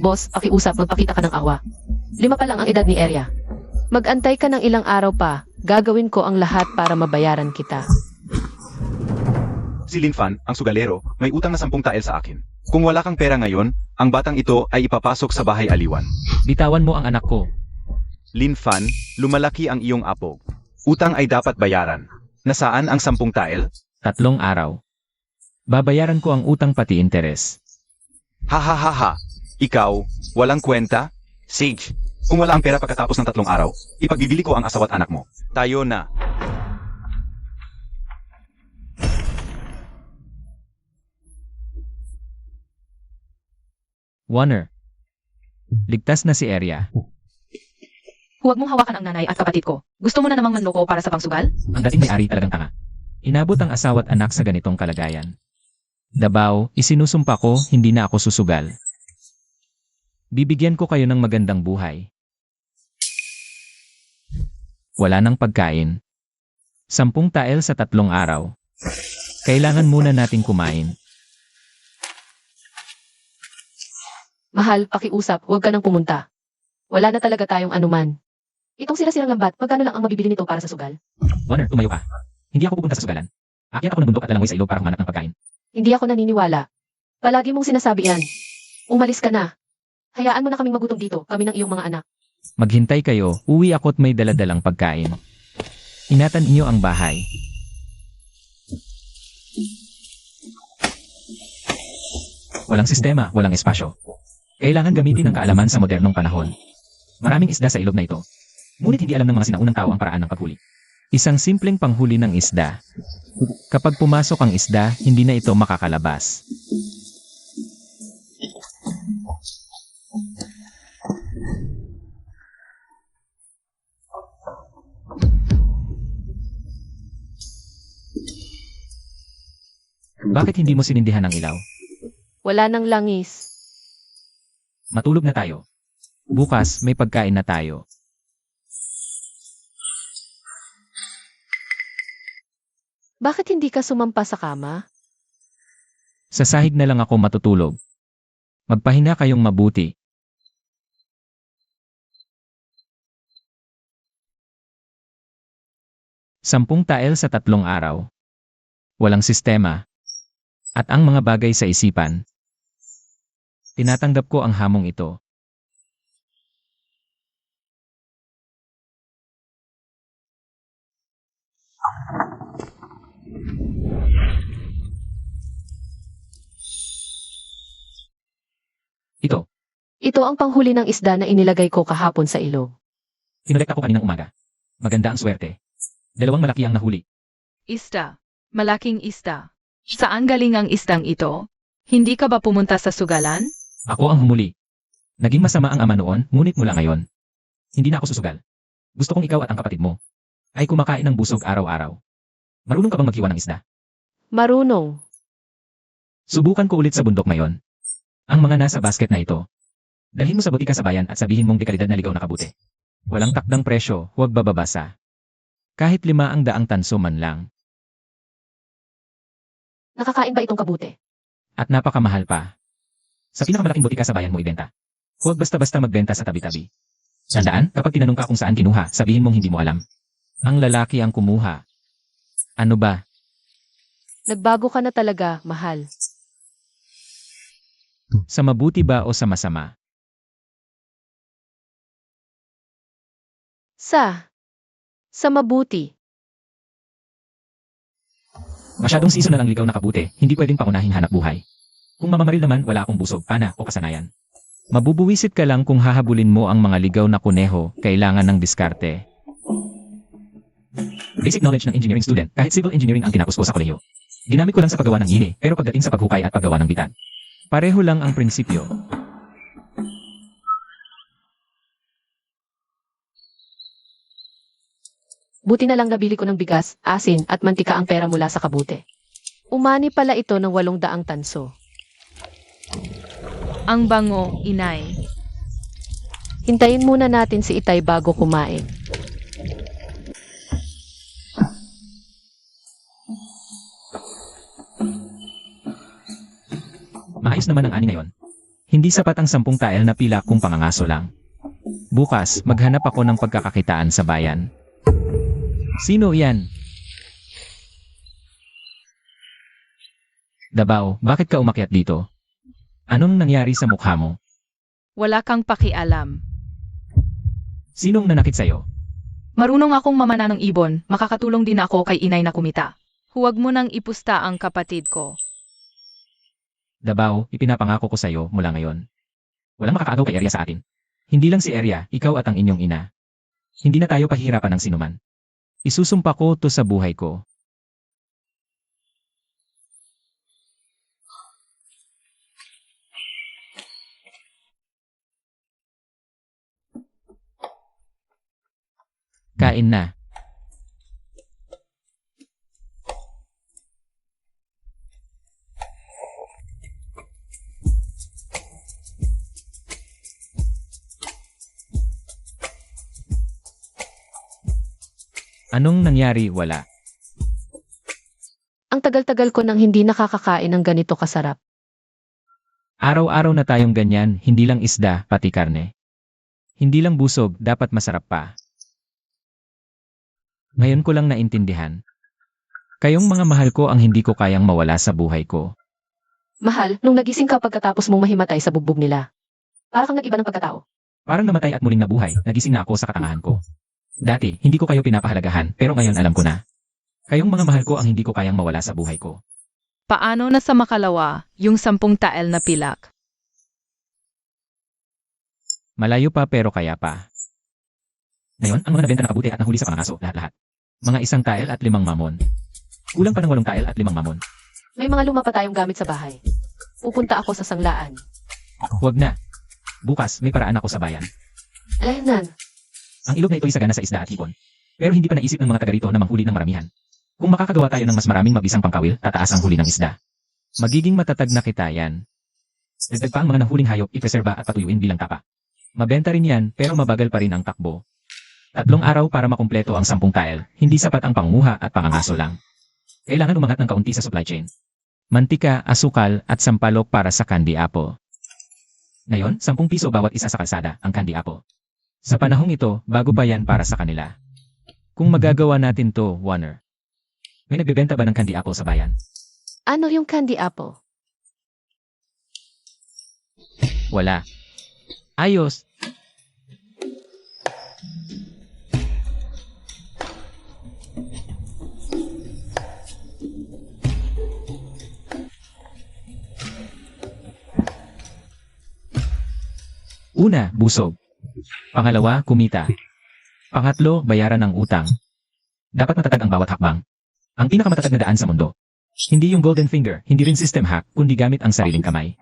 Boss, pakiusap, magpakita ka ng awa. 5 pa lang ang edad ni Area. Mag-antay ka ng ilang araw pa. Gagawin ko ang lahat para mabayaran kita. Si Linfan, ang sugalero, may utang na 10 tael sa akin. Kung wala kang pera ngayon, ang batang ito ay ipapasok sa bahay aliwan. Bitawan mo ang anak ko. Linfan, lumalaki ang iyong apo. Utang ay dapat bayaran. Nasaan ang 10 tael? 3 araw. Babayaran ko ang utang pati interes. Ha ha ha ha. Ikaw, walang kwenta? Sage, kung wala ang pera pagkatapos ng 3 araw, ipagbibili ko ang asawa at anak mo. Tayo na. Warner. Ligtas na si Area. Huwag mong hawakan ang nanay at kapatid ko. Gusto mo na namang manloko para sa pangsugal? Ang dating may-ari talagang tanga. Inabot ang asawa at anak sa ganitong kalagayan. Dabaw, isinusumpa ko, hindi na ako susugal. Bibigyan ko kayo ng magandang buhay. Wala nang pagkain. 10 tael sa 3 araw. Kailangan muna nating kumain. Mahal, pakiusap, huwag ka nang pumunta. Wala na talaga tayong anuman. Itong sira-sirang lambat, magkano lang ang mabibili nito para sa sugal? Warner, tumayo ka. Hindi ako pupunta sa sugalan. Akyat ako ng bundok at lalangoy sa ilog para humanap ng pagkain. Hindi ako naniniwala. Palagi mong sinasabi yan. Umalis ka na. Hayaan mo na kaming magutom dito, kami ng iyong mga anak. Maghintay kayo, uwi ako't may daladalang pagkain. Ingatan inyo ang bahay. Walang sistema, walang espasyo. Kailangan gamitin ang kaalaman sa modernong panahon. Maraming isda sa ilog na ito. Ngunit hindi alam ng mga sinaunang tao ang paraan ng paghuli. Isang simpleng panghuli ng isda. Kapag pumasok ang isda, hindi na ito makakalabas. Bakit hindi mo sinindihan ang ilaw? Wala nang langis. Matulog na tayo. Bukas, may pagkain na tayo. Bakit hindi ka sumampa sa kama? Sa sahig na lang ako matutulog. Magpahinga kayong mabuti. Sampung tael sa 3 araw. Walang sistema. At ang mga bagay sa isipan. Tinatanggap ko ang hamong ito. Ito, Ito ang panghuli ng isda na inilagay ko kahapon sa ilog. kinolekta ko kaninang umaga. Maganda ang swerte. 2 malaki ang nahuli. Isda. Malaking isda. Saan galing ang isdang ito? Hindi ka ba pumunta sa sugalan? Ako ang humuli. Naging masama ang ama noon, ngunit mula ngayon. Hindi na ako susugal. Gusto kong ikaw at ang kapatid mo ay kumakain ng busog araw-araw. Marunong ka bang maghiwa ng isda? Marunong. Subukan ko ulit sa bundok ngayon. Ang mga nasa basket na ito. Dalhin mo sa butika sa bayan at sabihin mong dekalidad na ligaw na kabute. Walang takdang presyo, huwag bababasa. Kahit 500 tanso man lang. Nakakain ba itong kabute? At napakamahal pa. Sa pinakamalaking butika sa bayan mo ibenta. Huwag basta-basta magbenta sa tabi-tabi. Tandaan, kapag tinanong ka kung saan kinuha, sabihin mong hindi mo alam. Ang lalaki ang kumuha. Ano ba? Nagbago ka na talaga, mahal. Sa mabuti ba o sa masama? Sa mabuti. Masyadong season na lang ligaw na kabute, hindi pwedeng pangunahin hanap buhay. Kung mamamaril naman, wala akong busog, pana o kasanayan. Mabubuwisit ka lang kung hahabulin mo ang mga ligaw na kuneho, kailangan ng diskarte. Basic knowledge ng engineering student, kahit civil engineering ang tinapos ko sa kolehiyo. Ginamit ko lang sa paggawa ng hini, pero pagdating sa paghukay at paggawa ng bitad. Pareho lang ang prinsipyo. Buti na lang nabili ko ng bigas, asin at mantika ang pera mula sa kabute. Umani pala ito ng 800 tanso. Ang bango, inay. Hintayin muna natin si Itay bago kumain. Maayos naman ang ani ngayon. Hindi sapat ang 10 tile na pila kung pangangaso lang. Bukas, maghanap ako ng pagkakakitaan sa bayan. Sino yan? Dabaw, bakit ka umakyat dito? Anong nangyari sa mukha mo? Wala kang pakialam. Sinong nanakit sa'yo? Marunong akong mamana ng ibon, makakatulong din ako kay inay na kumita. Huwag mo nang ipusta ang kapatid ko. Dabaw, ipinapangako ko sa'yo mula ngayon. Walang makakaagaw kay Area sa atin. Hindi lang si Area, ikaw at ang inyong ina. Hindi na tayo pahihirapan ng sinuman. Isusumpa ko to sa buhay ko. Kain na. Anong nangyari? Wala. Ang tagal-tagal ko nang hindi nakakakain ng ganito kasarap. Araw-araw na tayong ganyan, hindi lang isda, pati karne. Hindi lang busog, dapat masarap pa. Ngayon ko lang naintindihan. Kayong mga mahal ko ang hindi ko kayang mawala sa buhay ko. Mahal, nung nagising ka pagkatapos mong mahimatay sa bugbog nila. Para kang nag-iba ng pagkatao. Parang namatay at muling nabuhay, nagising na ako sa katangahan ko. Dati, hindi ko kayo pinapahalagahan, pero ngayon alam ko na. Kayong mga mahal ko ang hindi ko kayang mawala sa buhay ko. Paano na sa makalawa, yung 10 tael na pilak? Malayo pa pero kaya pa. Ngayon, ang mga nabenta na kabuti at nahuli sa pangaso, lahat-lahat. Mga 1 tael at 5 mamon. Kulang pa ng 8 tael at 5 mamon. May mga luma pa tayong gamit sa bahay. Pupunta ako sa sanglaan. Huwag na. Bukas, may paraan ako sa bayan. Alayanan. Ang ilog na ito'y sagana sa isda at hipon. Pero hindi pa naisip ng mga taga rito na manghuli ng maramihan. Kung makakagawa tayo ng mas maraming mabisang pangkawil, tataas ang huli ng isda. Magiging matatag na kita yan. Dagdag pa ang mga nahuling hayop, ipreserba at patuyuin bilang tapa. Mabenta rin yan, pero mabagal pa rin ang takbo. 3 araw para makumpleto ang 10 tile, hindi sapat ang pangunguha at pangangaso lang. Kailangan umangat ng kaunti sa supply chain. Mantika, asukal, at sampalok para sa candy apple. Ngayon, 10 piso bawat isa sa kalsada, ang candy apple. Sa panahong ito, bago pa yan para sa kanila. Kung magagawa natin to, Warner. May nagbebenta ba ng candy apple sa bayan? Ano yung candy apple? Wala. Ayos. Una, busog. Pangalawa, kumita. Pangatlo, bayaran ng utang. Dapat matatag ang bawat hakbang. Ang pinakamatatag na daan sa mundo. Hindi yung golden finger, hindi rin system hack, kundi gamit ang sariling kamay.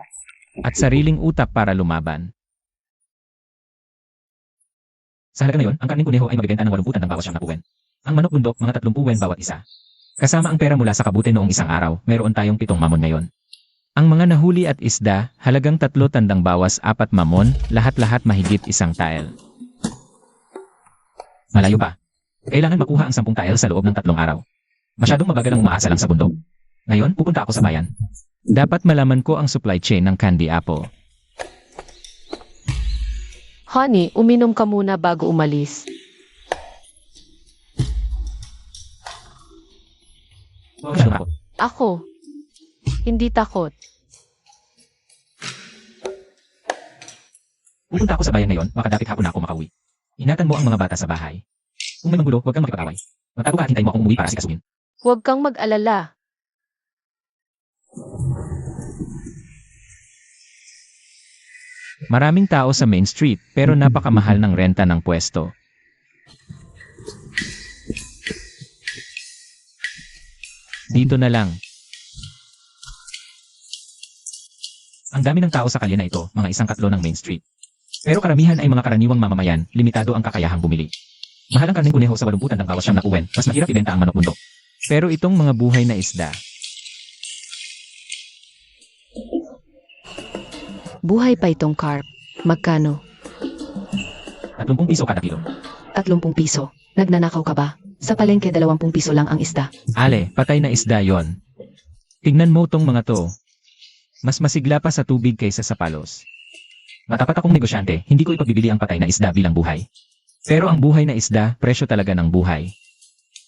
At sariling utak para lumaban. Sa halaga ngayon, ang karning kuneho ay mabibenta ng 80 ng bawat 9 puwen. Ang manok bundok, mga 30 puwen bawat isa. Kasama ang pera mula sa kabute noong isang araw, meron tayong 7 mamon ngayon. Ang mga nahuli at isda, halagang 3 tandang bawas 4 mamon, lahat-lahat mahigit 1 tile. Malayo pa. Kailangan makuha ang 10 tile sa loob ng 3 araw. Masyadong mabagal ang umaasa lang sa bundok. Ngayon, pupunta ako sa bayan. Dapat malaman ko ang supply chain ng candy apple. Honey, uminom ka muna bago umalis. Masyadong ako. Ako. Hindi takot. Pupunta ako sa bayan ngayon, makadapit hapon na ako makauwi. Ingatan mo ang mga bata sa bahay. Kung may manggulo, huwag kang makipag-away. Magtago ka at hintayin mo akong umuwi para sikasuhin. Huwag kang mag-alala. Maraming tao sa Main Street, pero napakamahal ng renta ng pwesto. Dito na lang. Ang dami ng tao sa kalye na ito, mga 1/4 ng Main Street. Pero karamihan ay mga karaniwang mamamayan, limitado ang kakayahang bumili. Mahal ang karneng kuneho sa 80 ng bawat 9 puwen, mas mahirap ibenta ang manok bundok. Pero itong mga buhay na isda, Buhay pa itong carp. Magkano? 30 piso kada kilo. 30 piso. Nagnanakaw ka ba? Sa palengke 20 piso lang ang isda. Ale, patay na isda yon. Tignan mo tong mga to. Mas masigla pa sa tubig kaysa sa palos. Matapat akong negosyante, hindi ko ipagbibili ang patay na isda bilang buhay. Pero ang buhay na isda, presyo talaga ng buhay.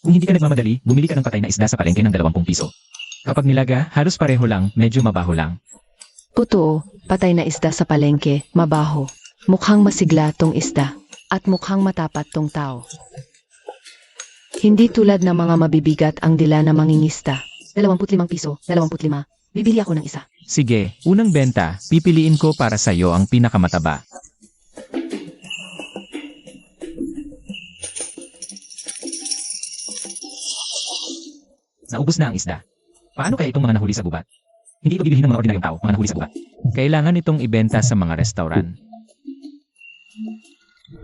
Kung hindi ka nagmamadali, bumili ka ng patay na isda sa palengke ng 20 piso. Kapag nilaga, halos pareho lang, medyo mabaho lang. Totoo, patay na isda sa palengke, mabaho. Mukhang masigla tong isda. At mukhang matapat tong tao. Hindi tulad ng mga mabibigat ang dila na mangingista. 25 piso, 25. Bibili ako ng isa. Sige, unang benta, pipiliin ko para sa'yo ang pinakamataba. Naubos na ang isda. Paano kaya itong mga nahuli sa gubat? Hindi ito bibilhin ng mga ordinaryong tao, mga nahuli sa gubat. Kailangan itong ibenta sa mga restaurant.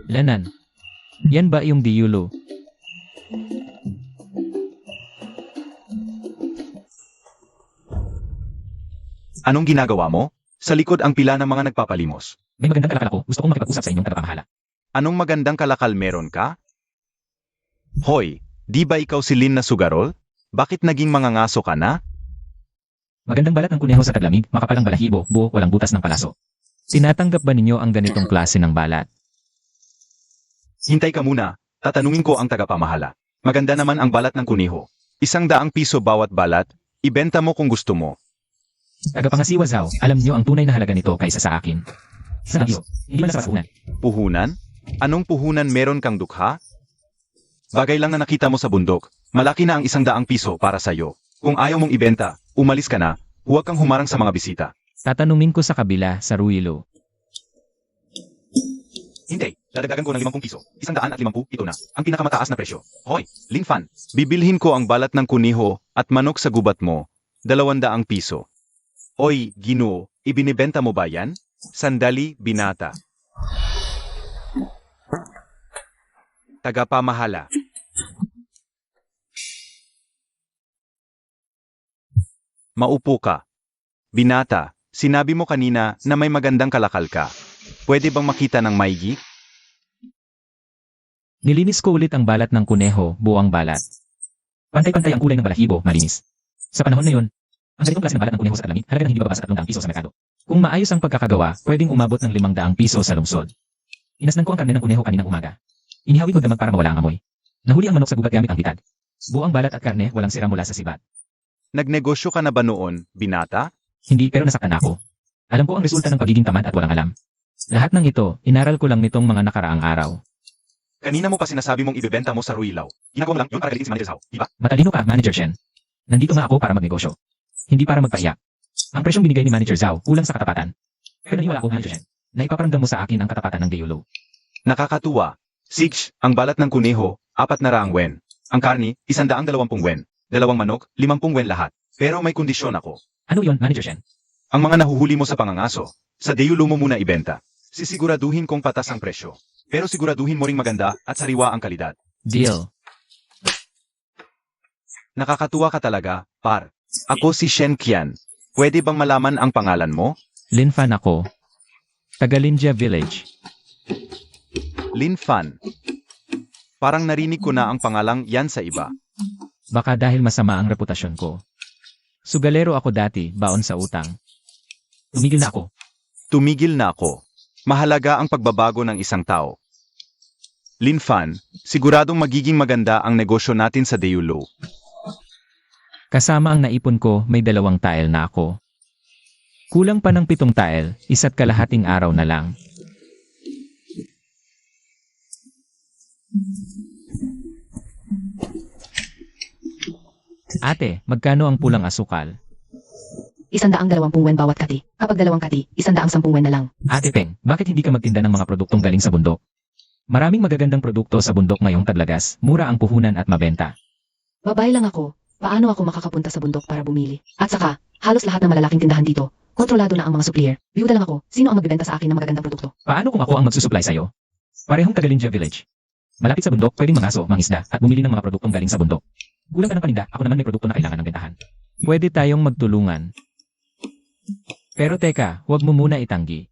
Lanan, yan ba yung diyulo? Anong ginagawa mo? Sa likod ang pila ng mga nagpapalimos. May magandang kalakal ako, gusto kong makipag-usap sa inyong tagapamahala. Anong magandang kalakal meron ka? Hoy, di ba ikaw si Lin na sugarol? Bakit naging mangangaso ka na? Magandang balat ng kuneho sa taglamig, makapalang balahibo, buo, walang butas ng palaso. Tinatanggap ba ninyo ang ganitong klase ng balat? Hintay ka muna, tatanungin ko ang tagapamahala. Maganda naman ang balat ng kuneho. 100 piso bawat balat, ibenta mo kung gusto mo. Tagapangasiwa Zhao, alam niyo ang tunay na halaga nito kaysa sa akin. Sa iyo, hindi man sa pasunan. Puhunan? Anong puhunan meron kang dukha? Bagay lang na nakita mo sa bundok. Malaki na ang 100 piso para sa'yo. Kung ayaw mong ibenta, umalis ka na. Huwag kang humarang sa mga bisita. Tatanungin ko sa kabila sa Ruilo. Hindi, dadagdagan ko ng 50 piso. 150, ito na. Ang pinakamataas na presyo. Hoy, Lin Fan, bibilhin ko ang balat ng kuneho at manok sa gubat mo. 200 piso. Oy, Ginoo, ibinibenta mo ba yan? Sandali, binata. Tagapamahala. Maupo ka. Binata, sinabi mo kanina na may magandang kalakal ka. Pwede bang makita ng maigi? Nilinis ko ulit ang balat ng kuneho, buwang balat. Pantay-pantay ang kulay ng balahibo, malinis. Sa panahon na yon, ang ganitong klase ng balat ng kuneho sa talamig, halaga ng hindi bababa sa 300 piso sa merkado. Kung maayos ang pagkakagawa, pwedeng umabot ng 500 piso sa lungsod. Inasnan ko ang karne ng kuneho kaninang umaga. Inihawi ko damag para mawala ang amoy. Nahuli ang manok sa gubat gamit ang bitad. Buong balat at karne, walang sira mula sa sibat. Nagnegosyo ka na ba noon, binata? Hindi pero nasaktan ako. Alam ko ang resulta ng pagiging tamad at walang alam. Lahat ng ito, inaral ko lang nitong mga nakaraang araw. Kanina mo pa sinasabi mong ibebenta mo sa Ruilaw. Ginagawa mo lang yun para galitin si Manager Zhao, di ba? Matalino ka, Manager Shen. Nandito nga ako para magnegosyo. Hindi para magpaiyak. Ang presyong binigay ni Manager Zhao, kulang sa katapatan. Pero naniwala ako, Manager Shen, na ipaparamdam mo sa akin ang katapatan ng Deolo. Nakakatuwa. Sige, ang balat ng kuneho, 400 wen. Ang karni, 120 wen. 2 manok, 50 wen lahat. Pero may kondisyon ako. Ano yon, Manager Shen? Ang mga nahuhuli mo sa pangangaso, sa Deolo mo muna ibenta. Sisiguraduhin kong patas ang presyo. Pero siguraduhin mo ring maganda at sariwa ang kalidad. Deal. Nakakatuwa ka talaga, par. Ako si Shen Qian. Pwede bang malaman ang pangalan mo? Lin Fan ako. Tagalinja Village. Lin Fan. Parang narinig ko na ang pangalang yan sa iba. Baka dahil masama ang reputasyon ko. Sugalero ako dati, baon sa utang. Tumigil na ako. Tumigil na ako. Mahalaga ang pagbabago ng isang tao. Lin Fan, siguradong magiging maganda ang negosyo natin sa Deolo. Kasama ang naipon ko, may 2 tile na ako. Kulang pa ng 7 tile, 1.5 araw na lang. Ate, magkano ang pulang asukal? 120 wen bawat kati. Kapag 2 kati, 110 wen na lang. Ate Peng, bakit hindi ka magtinda ng mga produktong galing sa bundok? Maraming magagandang produkto sa bundok ngayong taglagas, mura ang puhunan at mabenta. Babae lang ako. Paano ako makakapunta sa bundok para bumili? At saka, halos lahat ng malalaking tindahan dito, kontrolado na ang mga supplier. Biyuda lang ako. Sino ang magbebenta sa akin ng magagandang produkto? Paano kung ako ang magsusupply sa'yo? Parehong Tagalinja Village. Malapit sa bundok, pwedeng mangaso, mangisda, at bumili ng mga produktong galing sa bundok. Kulang ka ng paninda, ako naman may produkto na kailangan ng bentahan. Pwede tayong magtulungan. Pero teka, huwag mo muna itanggi.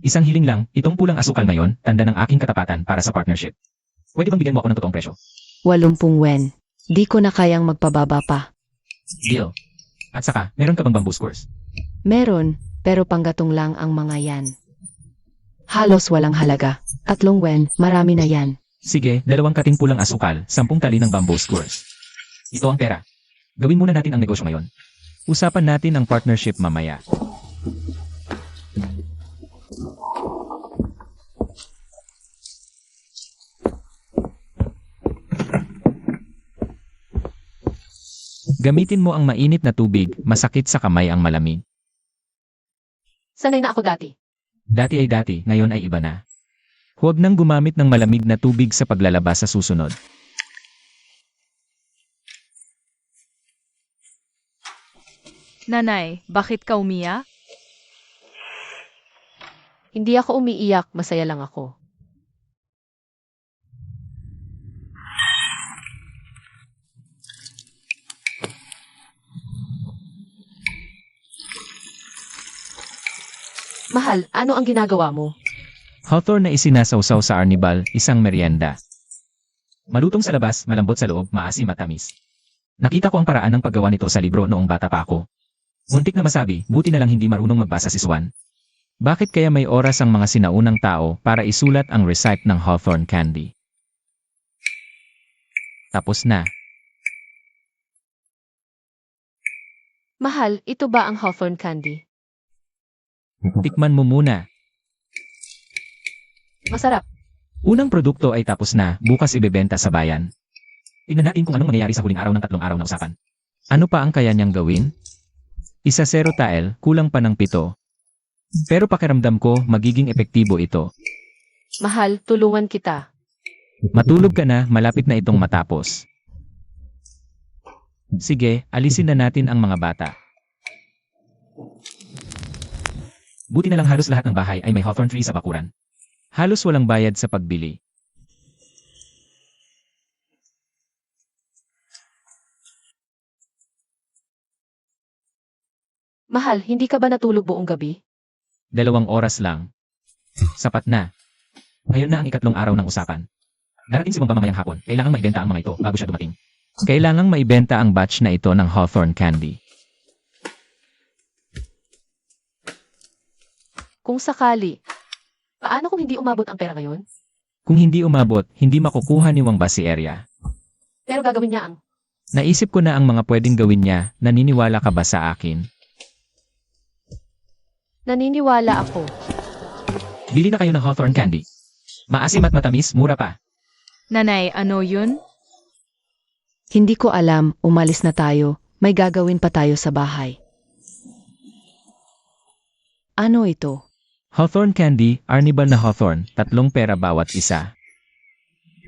Isang hiling lang, itong pulang asukal ngayon, tanda ng aking katapatan para sa partnership. Pwede bang bigyan mo ako ng totoong presyo? 80 wen. Di ko na kayang magpababa pa. Deal. At saka, meron ka bang bamboo scores? Meron, pero panggatong lang ang mga yan. Halos walang halaga. 3 wen, marami na yan. Sige, 2 kating pulang asukal, 10 tali ng bamboo skewers. Ito ang pera. Gawin muna natin ang negosyo ngayon. Usapan natin ang partnership mamaya. Gamitin mo ang mainit na tubig, masakit sa kamay ang malamig. Sanay na ako dati. Dati ay dati, ngayon ay iba na. Huwag nang gumamit ng malamig na tubig sa paglalabas sa susunod. Nanay, bakit ka umiyak? Hindi ako umiiyak, masaya lang ako. Mahal, ano ang ginagawa mo? Hawthorne na isinasawsaw sa arnibal, isang merienda. Malutong sa labas, malambot sa loob, maasim at tamis. Nakita ko ang paraan ng paggawa nito sa libro noong bata pa ako. Muntik na masabi, buti na lang hindi marunong magbasa si Swan. Bakit kaya may oras ang mga sinaunang tao para isulat ang recipe ng Hawthorne candy? Tapos na. Mahal, ito ba ang Hawthorne candy? Tikman mo muna. Masarap. Unang produkto ay tapos na, bukas ibebenta sa bayan. Tingnan natin kung anong mangyayari sa huling araw ng 3 araw na usapan. Ano pa ang kaya niyang gawin? Isa 0 tile, kulang pa ng 7. Pero pakiramdam ko, magiging epektibo ito. Mahal, tulungan kita. Matulog ka na, malapit na itong matapos. Sige, alisin na natin ang mga bata. Buti na lang halos lahat ng bahay ay may hawthorn tree sa bakuran. Halos walang bayad sa pagbili. Mahal, hindi ka ba natulog buong gabi? 2 oras lang. Sapat na. Ngayon na ang 3 araw ng usapan. Darating si Bomba mamayang hapon, kailangang maibenta ang mga ito bago siya dumating. Kailangang maibenta ang batch na ito ng Hawthorne candy. Kung sakali, paano kung hindi umabot ang pera ngayon? Kung hindi umabot, hindi makukuha ni Wang Ba si area. Pero gagawin niya ang... Naisip ko na ang mga pwedeng gawin niya, naniniwala ka ba sa akin? Naniniwala ako. Bili na kayo ng Hawthorne candy. Maasim at matamis, mura pa. Nanay, ano yun? Hindi ko alam, umalis na tayo. May gagawin pa tayo sa bahay. Ano ito? Hawthorne candy, arnibal na Hawthorne, 3 pera bawat isa.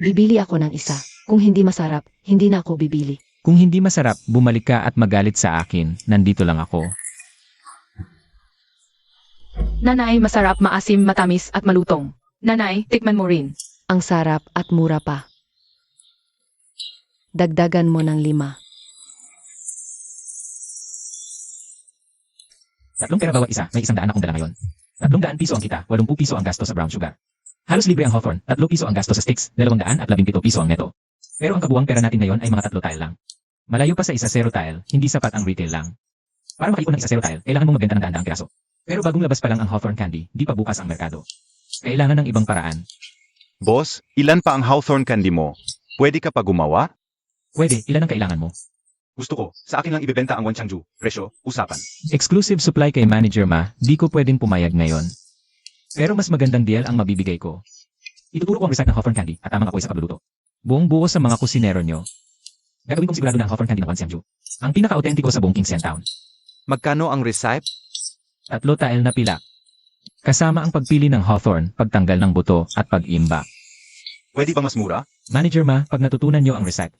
Bibili ako ng isa. Kung hindi masarap, hindi na ako bibili. Kung hindi masarap, bumalik ka at magalit sa akin, nandito lang ako. Nanay, masarap, maasim, matamis at malutong. Nanay, tikman mo rin. Ang sarap at mura pa. Dagdagan mo ng 5. 3 pera bawat isa, may 100 akong dala ngayon. 300 piso ang kita, 80 piso ang gasto sa brown sugar. Halos libre ang Hawthorne, 3 piso ang gasto sa sticks, 217 piso ang neto. Pero ang kabuang pera natin ngayon ay mga 3 tile lang. Malayo pa sa isa 0 tile, hindi sapat ang retail lang. Para makaipon ng isa 0 tile, kailangan mong magbenta ng daang piraso. Pero bagong labas pa lang ang Hawthorne candy, di pa bukas ang merkado. Kailangan ng ibang paraan. Boss, ilan pa ang Hawthorne candy mo? Pwede ka pa gumawa? Pwede, ilan ang kailangan mo? Gusto ko, sa akin lang ibebenta ang Wanchangju. Presyo, usapan. Exclusive supply kay Manager Ma, di ko pwedeng pumayag ngayon. Pero mas magandang deal ang mabibigay ko. Ituturo ko ang recipe ng Hawthorne candy at tamang apoy sa pagluluto. Buong buo sa mga kusinero nyo. Gagawin kong sigurado na ang Hawthorne candy ng Wanchangju. Ang pinaka-autentiko sa buong Kingsen Town. Magkano ang recipe? 3 tile na pilak. Kasama ang pagpili ng Hawthorne, pagtanggal ng buto, at pag-imba. Pwede ba mas mura? Manager Ma, pag natutunan nyo ang recipe.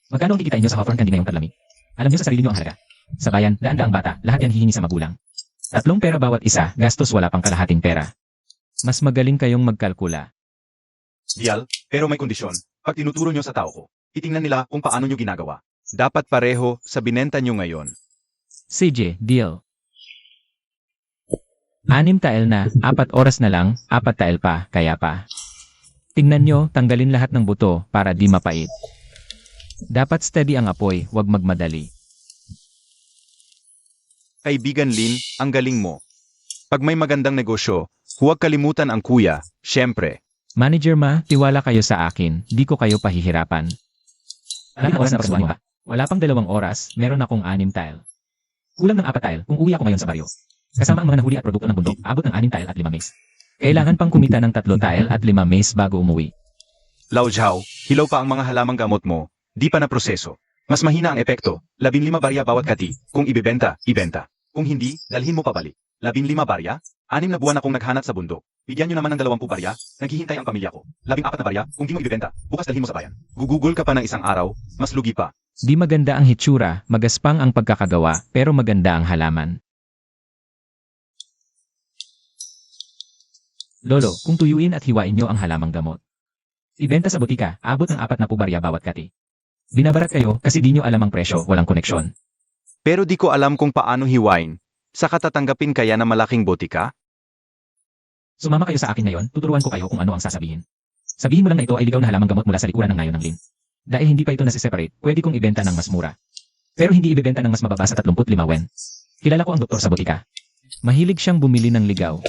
Magkano ang kikitain nyo sa Hawthorne candy ngayong taglamig? Alam nyo sa sarili nyo ang halaga. Sa bayan, daan-daang bata, lahat yan hihingi sa magulang. 3 pera bawat isa, gastos wala pang kalahating pera. Mas magaling kayong magkalkula. Dial, pero may kondisyon. Pag tinuturo nyo sa tao ko, itingnan nila kung paano nyo ginagawa. Dapat pareho sa binenta nyo ngayon. CJ, deal. 6 tile na, 4 oras na lang, 4 tile pa, kaya pa. Tingnan nyo, tanggalin lahat ng buto para di mapait. Dapat steady ang apoy, wag magmadali. Kaibigan Lin, ang galing mo. Pag may magandang negosyo, Huwag kalimutan ang kuya, syempre. Manager Ma, tiwala kayo sa akin, di ko kayo pahihirapan. Alam oras na pagsubuan mo ba? Wala pang 2 oras, meron akong 6 tile. Kulang ng 4 tile kung uwi ako ngayon sa baryo. Kasama ang mga nahuli at produkto ng bundok, abot ng 6 tile at 5 maze. Kailangan pang kumita ng 3 tile at 5 maze bago umuwi. Lao Zhao, hilaw pa ang mga halamang gamot mo, di pa na proseso. Mas mahina ang epekto, 15 barya bawat kati, kung ibebenta, ibenta. Kung hindi, dalhin mo pabalik. 15 barya? 6 na buwan akong naghanap sa bundok. Bigyan nyo naman ng 20 barya, naghihintay ang pamilya ko. 14 na barya, kung di mo ibebenta, bukas dalhin mo sa bayan. Gugugol ka pa ng isang araw, mas lugi pa. Di maganda ang hitsura, magaspang ang pagkakagawa, pero maganda ang halaman. Lolo, kung tuyuin at hiwain nyo ang halamang gamot. Ibenta sa butika, abot ng 4 na barya bawat kati. Binabarat kayo kasi di nyo alam ang presyo, walang koneksyon. Pero di ko alam kung paano hiwain. Saka tatanggapin kaya na malaking botika? Sumama kayo sa akin ngayon, tuturuan ko kayo kung ano ang sasabihin. Sabihin mo lang na ito ay ligaw na halamang gamot mula sa likuran ng ngayon ng Lin. Dahil hindi pa ito nasi-separate, pwede kong ibenta ng mas mura. Pero hindi ibebenta ng mas mababa sa 35 wen. Kilala ko ang doktor sa butika. Mahilig siyang bumili ng ligaw.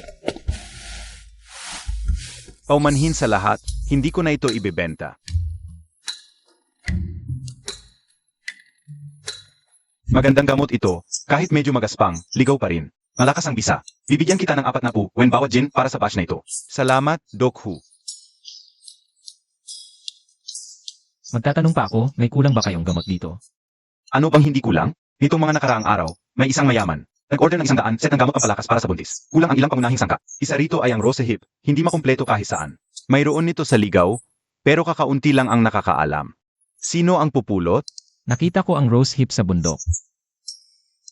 Paumanhin sa lahat, hindi ko na ito ibebenta. Magandang gamot ito, kahit medyo magaspang, ligaw pa rin. Malakas ang bisa. Bibigyan kita ng 40 wen bawat gin para sa batch na ito. Salamat, Doc Hu. Magtatanong pa ako, may kulang ba kayong gamot dito? Ano bang hindi kulang? Nitong mga nakaraang araw, may isang mayaman. Nag-order ng 100 set ng gamot pampalakas para sa buntis. Kulang ang ilang pangunahing sangka. Isa rito ay ang rose hip, hindi makumpleto kahit saan. Mayroon nito sa ligaw, pero kakaunti lang ang nakakaalam. Sino ang pupulot? Nakita ko ang rose hip sa bundok.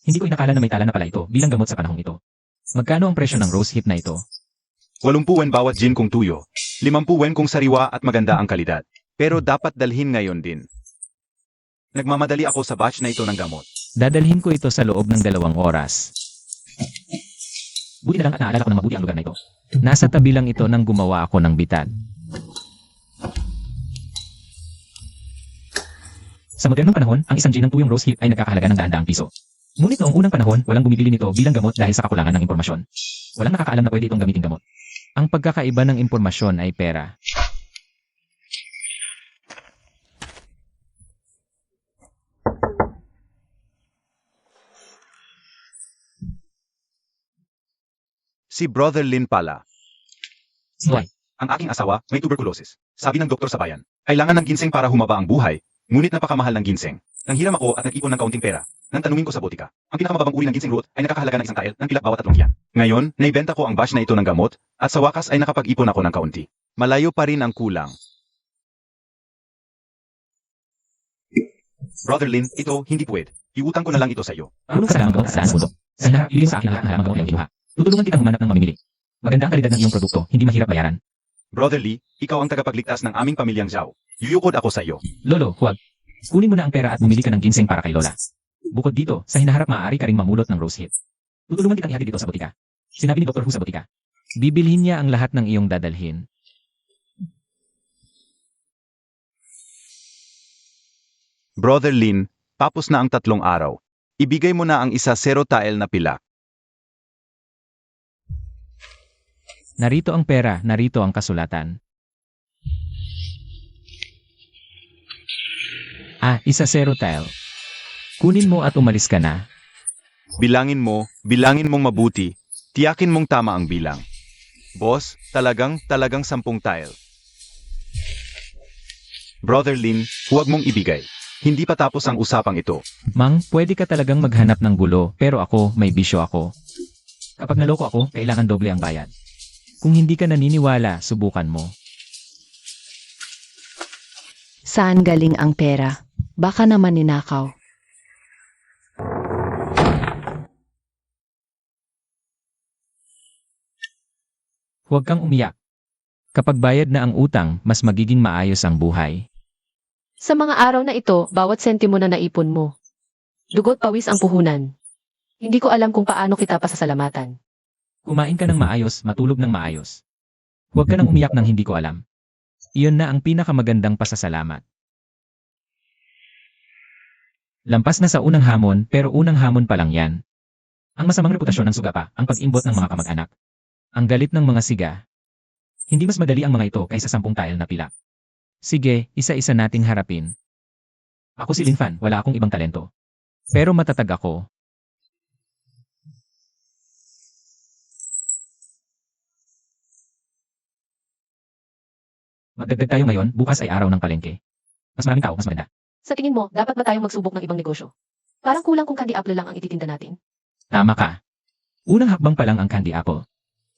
Hindi ko inakala na may tala na pala ito bilang gamot sa panahong ito. Magkano ang presyo ng rose hip na ito? 80 wen bawat gin kung tuyo. 50 wen kung sariwa at maganda ang kalidad. Pero dapat dalhin ngayon din. Nagmamadali ako sa batch na ito ng gamot. Dadalhin ko ito sa loob ng 2 oras. Buti na lang at naalala ko ng mabuti ang lugar na ito. Nasa tabi lang ito nang gumawa ako ng bitad. Sa modernong panahon, ang isang gin ng tuyong rose hip ay nagkakahalaga ng daan-daang piso. Ngunit noong unang panahon, walang bumibili nito bilang gamot dahil sa kakulangan ng impormasyon. Walang nakakaalam na pwede itong gamitin gamot. Ang pagkakaiba ng impormasyon ay pera. Si Brother Lin pala. Why? Ang aking asawa, may tuberculosis. Sabi ng doktor sa bayan, kailangan ng ginseng para humaba ang buhay, ngunit napakamahal ng ginseng. Nanghiram ako at nag-ipon ng kaunting pera. Nang tanungin ko sa botika, ang pinakamababang uri ng ginseng root ay nakakahalaga ng isang tile ng pilak bawat 3 tiyan. Ngayon, naibenta ko ang batch na ito ng gamot, at sa wakas ay nakapag-ipon ako ng kaunti. Malayo pa rin ang kulang. Brother Lin, ito hindi pwede. Iutang ko na lang ito sa iyo. Tulong sa halamang gamot sa bundok. Sa hinaharap, ilin sa akin lahat ng halamang gamot na iyong kinuha. Tutulungan kitang humanap ng mamimili. Maganda ang kalidad ng iyong produkto, hindi mahirap bayaran. Brother Lee, ikaw ang tagapagligtas ng aming pamilyang Zhao. Yuyukod ako sa iyo. Lolo, huwag. Kunin mo na ang pera at bumili ka ng ginseng para kay Lola. Bukod dito, sa hinaharap maaari ka ring mamulot ng rose hip. Tutulungan kitang ihatid dito sa butika. Sinabi ni Dr. Hu sa butika. Bibilhin niya ang lahat ng iyong dadalhin. Brother Lin, tapos na ang 3 araw. Ibigay mo na ang isa 0 tile na pilak. Narito ang pera, narito ang kasulatan. Isa 0 tile. Kunin mo at umalis ka na. Bilangin mong mabuti. Tiyakin mong tama ang bilang. Boss, talagang 10 tile. Brother Lin, huwag mong ibigay. Hindi pa tapos ang usapang ito. Mang, pwede ka talagang maghanap ng gulo, pero ako, may bisyo ako. Kapag naloko ako, kailangan doble ang bayad. Kung hindi ka naniniwala, subukan mo. Saan galing ang pera? Baka naman ninakaw. Huwag kang umiyak. Kapag bayad na ang utang, mas magiging maayos ang buhay. Sa mga araw na ito, bawat sentimo na naipon mo. Dugot pawis ang puhunan. Hindi ko alam kung paano kita pasasalamatan. Kumain ka ng maayos, matulog ng maayos. Huwag ka nang umiyak ng hindi ko alam. Iyon na ang pinakamagandang pasasalamat. Lampas na sa unang hamon, pero unang hamon pa lang yan. Ang masamang reputasyon ng sugapa, ang pag-imbot ng mga kamag-anak. Ang galit ng mga siga. Hindi mas madali ang mga ito kaysa 10 tile na pila. Sige, isa-isa nating harapin. Ako si Linfan, wala akong ibang talento. Pero matatag ako. Magdagdag tayo ngayon, bukas ay araw ng palengke. Mas maraming tao, mas maganda. Sa tingin mo, dapat ba tayong magsubok ng ibang negosyo? Parang kulang kung candy apple lang ang ititinda natin. Tama ka. Unang hakbang pa lang ang candy apple.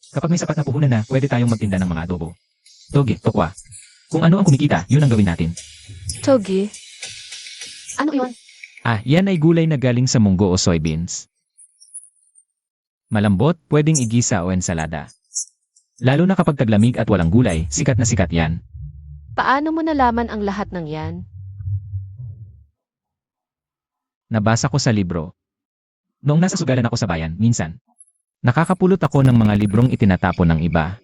Kapag may sapat na puhunan na, pwede tayong magtinda ng mga adobo. Toge, tokwa. Kung ano ang kumikita, yun ang gawin natin. Togi, Ano iyon? Ah, yan ay gulay na galing sa munggo o soybeans. Malambot, pwedeng igisa o ensalada. Lalo na kapag taglamig at walang gulay, sikat na sikat yan. paano mo nalaman ang lahat ng yan? Nabasa ko sa libro. Noong nasa sugalan ako sa bayan, minsan, nakakapulot ako ng mga librong itinatapon ng iba.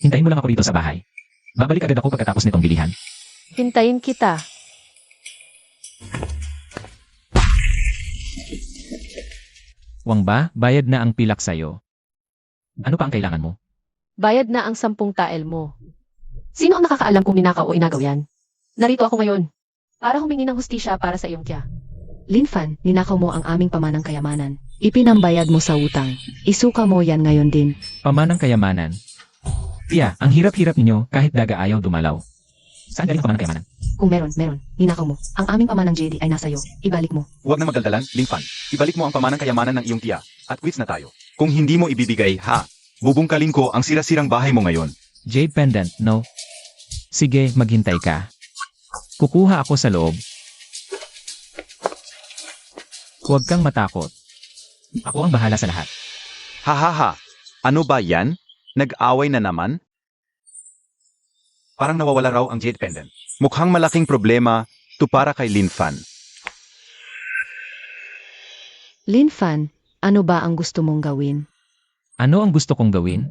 Hintayin mo lang ako dito sa bahay. Babalik agad ako pagkatapos nitong bilihan. Hintayin kita. Wang ba, bayad na ang pilak sa'yo. Ano pa ang kailangan mo? Bayad na ang 10 tael mo. Sino ang nakakaalam kung ninakaw o inagaw yan? Narito ako ngayon para humingi ng hustisya para sa iyong tiya. Linfan, ninakaw mo ang aming pamanang kayamanan. Ipinambayad mo sa utang. Isuka mo yan ngayon din. Pamanang kayamanan. Tiya, ang hirap-hirap ninyo kahit daga ayaw dumalaw. Saan galing pamanang kayamanan? Kung meron. Ninakaw mo. Ang aming pamanang JD ay nasa iyo. Ibalik mo. Huwag na magdaldalan, Linfan. Ibalik mo ang pamanang kayamanan ng iyong tiya at quits na tayo. Kung hindi mo ibibigay, bubungkalin ko ang sira-sirang bahay mo ngayon. Jade pendant, no? Sige, maghintay ka. Kukuha ako sa loob. Huwag kang matakot. Ako ang bahala sa lahat. Hahaha, ano ba yan? Nag-away na naman? Parang nawawala raw ang jade pendant. Mukhang malaking problema to para kay Linfan. Linfan, ano ba ang gusto mong gawin? Ano ang gusto kong gawin?